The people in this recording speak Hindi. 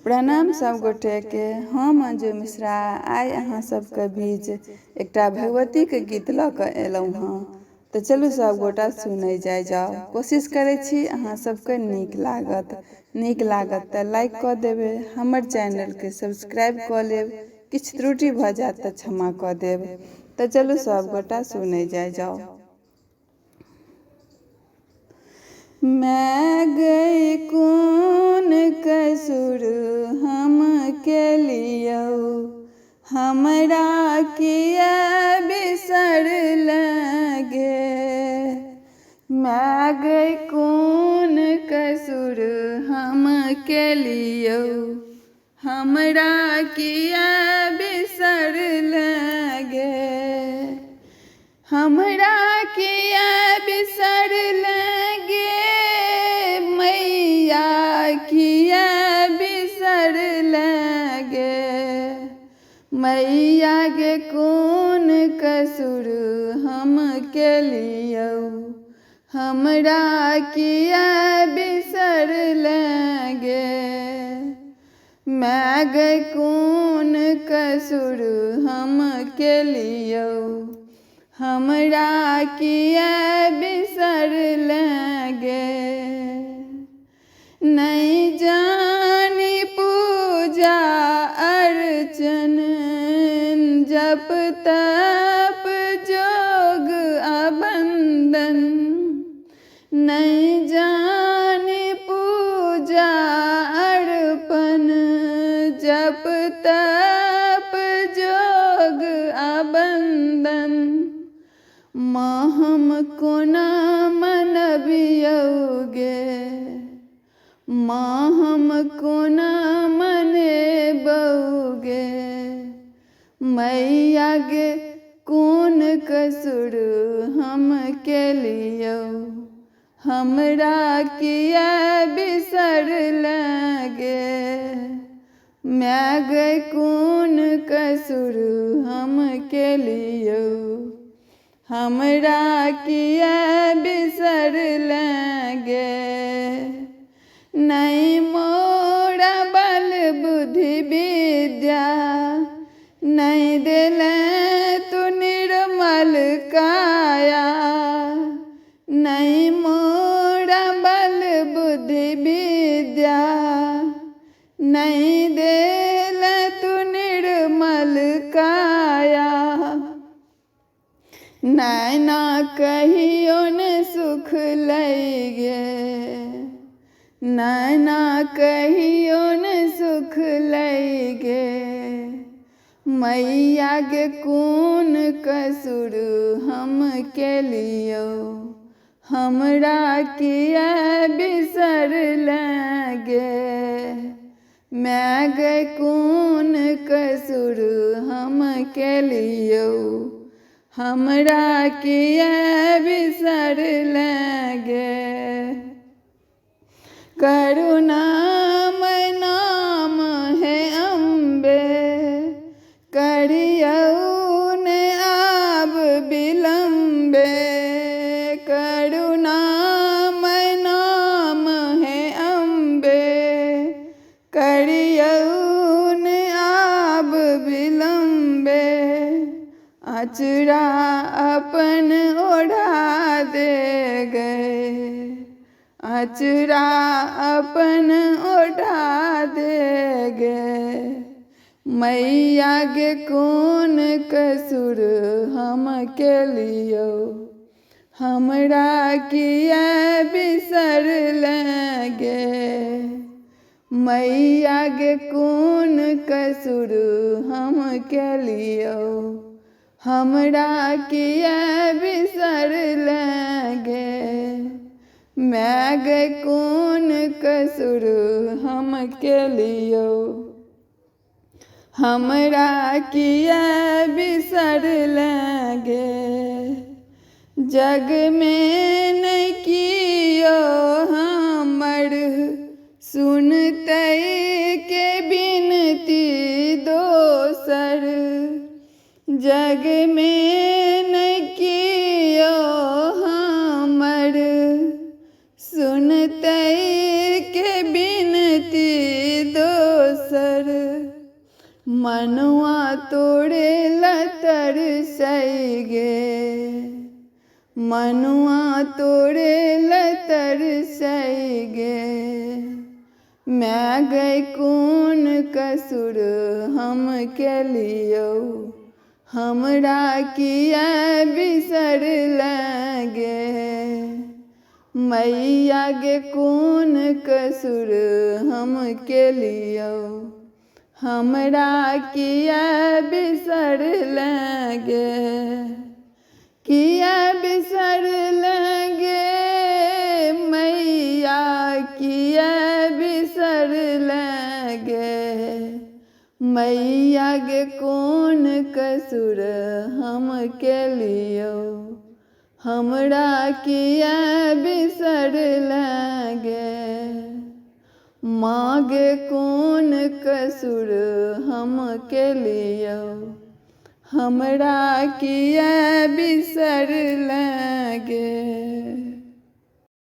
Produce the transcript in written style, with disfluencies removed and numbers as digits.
प्रणाम सब गोटे के। हम अंजू मिश्रा आइ अहाँ सबके बीच एकटा भगवती के गीत लऽ कऽ एलहुँ हँ। तऽ चलू सब गोटा सुनै जाओ। कोशिश करै छी अहाँ सबके नीक लागत तऽ लाइक कऽ देबै, हमर चैनल के सब्सक्राइब कऽ लेब, किछु त्रुटि भऽ जायत तऽ क्षमा कऽ देब। तऽ चलू सब गोटा सुनै जाओ। मैं गई कौन कसूर हम के लियो, हमरा किया बिसर लगे। मैं गई कौन कसूर हम के लियो, हमरा किया बिसर लगे। हमरा किया बिसर लगे, मैया किया बिसर लगे। मैया गे कौन कसूर हम के लियो, हमरा किया बिसर लगे। मैं गई कौन कसूर हम के लियो, हमरा किया बिसर लगे। नहीं जानी पूजा अर्चन, जप तप जोग अबंदन। नहीं जानी पूजा अर्पण, जप तप जोग अबंदन। हम कोना मनबियोगे, हम कोना मनेबोगे। मैया गे कौन कसूर हम के लियो, हमरा किया बिसर लगे। मैं गई कौन कसूर हम के लियो, हमरा किया बिसर लगे। नहीं मोरा बल बुद्धि विद्या, नहीं दिले तू निर्मल काया। नहीं मोरा बल बुद्धि विद्या, नहीं दिले तू निर्मल काया। नैना कहियो न सुख लगे, नैना कहियो न सुख लगे। मैया गे कौन कसूर हम के लियो, हमरा किया बिसर लगे। मैं गई कौन कसूर हम के लियो, हमरा किया बिसर लगे। करुणामय नाम है अम्बे, करियौ ने आब विलम्बे। करुणामय नाम है अम्बे, करियौ ने आब विलम्बे। अचरा अपन ओढ़ा दे गए, अचरा अपन ओढ़ा दे गए। मैया गे कौन कसूर हम के लियो, हमरा किया बिसर लगे। मैया गे कौन कसूर हम के लियो, हमरा किया बिसर लगे। मैं गई कौन कसूर हम के लियो, हमरा किया बिसर लगे। जग में नहीं कियो हमर, सुनते के बिनती दोसर। जग में नहीं कियो हमर, सुनते के बिनती दोसर। मनुआ तोरे लतर गे मैं गई कौन कसुर हम के लियो हमरा किया बिसर लगे मैया गे कौन कसुर हम के लियो हमरा किया बिसर लगे किया बिसर लगे मैया किया बिसर लगे मैया गे कौन कसुर हम के लियो हमरा किया बिसर लगे माँ गे कौन कसुर हम के लियो हमरा किया बिसर लगे।